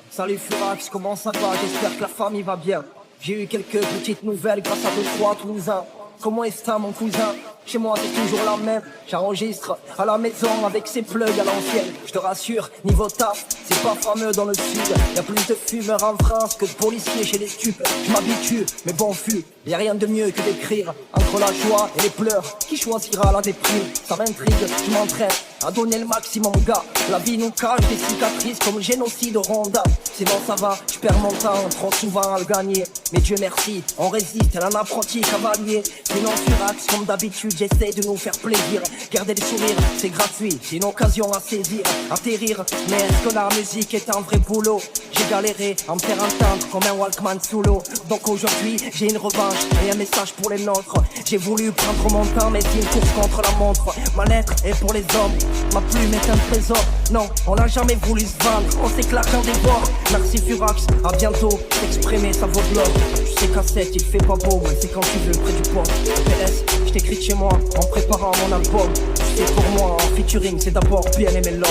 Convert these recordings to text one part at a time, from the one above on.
Salut Furax, comment ça va? J'espère que la famille va bien. J'ai eu quelques petites nouvelles grâce à 2-3 Toulousains. Comment est-ce mon cousin? Chez moi c'est toujours la même. J'enregistre à la maison avec ses plugs à l'ancienne. Je te rassure, niveau taf, c'est pas fameux dans le sud. Y'a plus de fumeurs en France que de policiers chez les stupes. Je m'habitue, mais bon fût, y'a rien de mieux que d'écrire. Entre la joie et les pleurs, qui choisira la déprime? Ça m'intrigue, je m'entraîne à donner le maximum gars. La vie nous cache des cicatrices comme le génocide au Rwanda. Sinon ça va, je perds mon temps trop souvent à le gagner. Mais Dieu merci, on résiste à un apprenti cavalier. Sinon Furax, comme d'habitude, j'essaie de nous faire plaisir. Garder le sourire, c'est gratuit, c'est une occasion à saisir. Atterrir, mais est-ce que la musique est un vrai boulot? J'ai galéré à me faire entendre comme un Walkman sous l'eau. Donc aujourd'hui, j'ai une revanche et un message pour les nôtres. J'ai voulu prendre mon temps, mais c'est une course contre la montre. Ma lettre est pour les hommes, ma plume est un trésor. Non, on n'a jamais voulu se vendre, on sait que l'argent dévore. Merci Furax, à bientôt, s'exprimer ça vaut de l'or. Je sais qu'à 7 il fait pas beau, mais c'est quand tu veux près du port. PLS, je t'écris de chez moi, en préparant mon album. Tu sais pour moi, en featuring, c'est d'abord bien aimer l'homme.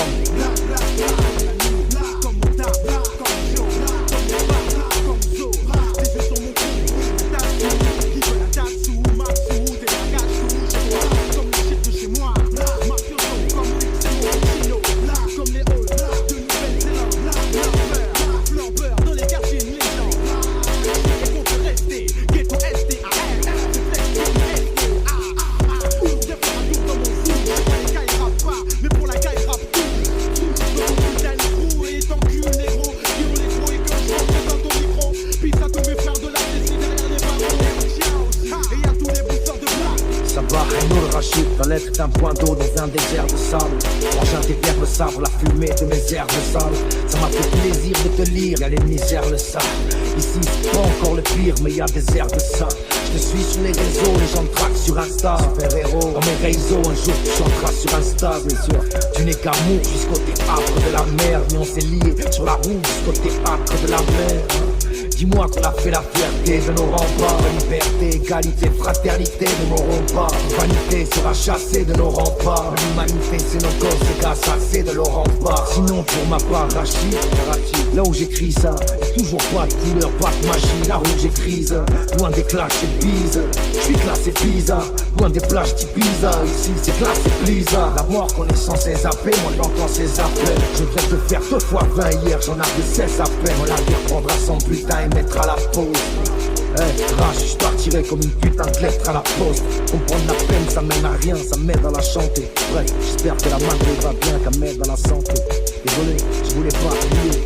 La lettre est un point d'eau dans un désert de sable. Engin tes verbes sabre la fumée de mes herbes sales. Ça m'a fait plaisir de te lire, y'a les misères le savent. Ici c'est pas encore le pire, mais y'a des airs de ça. Je te suis sur les réseaux, les gens te traquent sur Insta. Super héros, dans mes réseaux, un jour tu chanteras sur Insta, bien sûr. Tu n'es qu'amour jusqu'au théâtre de la mer. Mais on s'est lié sur la route jusqu'au théâtre de la mer. Dis-moi qu'on a fait la fierté de nos remparts. Liberté, égalité, fraternité ne mourront pas. Vanité sera chassée de nos remparts. L'humanité c'est nos causes, c'est grâce à c'est de nos remparts. Sinon pour ma part, Rachid, là où j'écris ça, y'a toujours pas de couleur, pas de magie. Là où j'écris, loin des clashs et bises. J'suis classé pizza, loin des plages d'Ibiza. Ici c'est classé Blizzard. La mort qu'on est censé zapper, moi j'entends ses appels. Je devrais te faire 2 fois 20 hier, j'en avais 16 à peine. On la reprendra son butin et mettre à la pause. Rage, je partirai comme une putain de lettre à la poste. Comprendre la peine, ça mène à rien, ça m'aide à la chanter. Bref, j'espère que la madre va bien, qu'elle m'aide à la santé. Désolé, je voulais pas appuyer.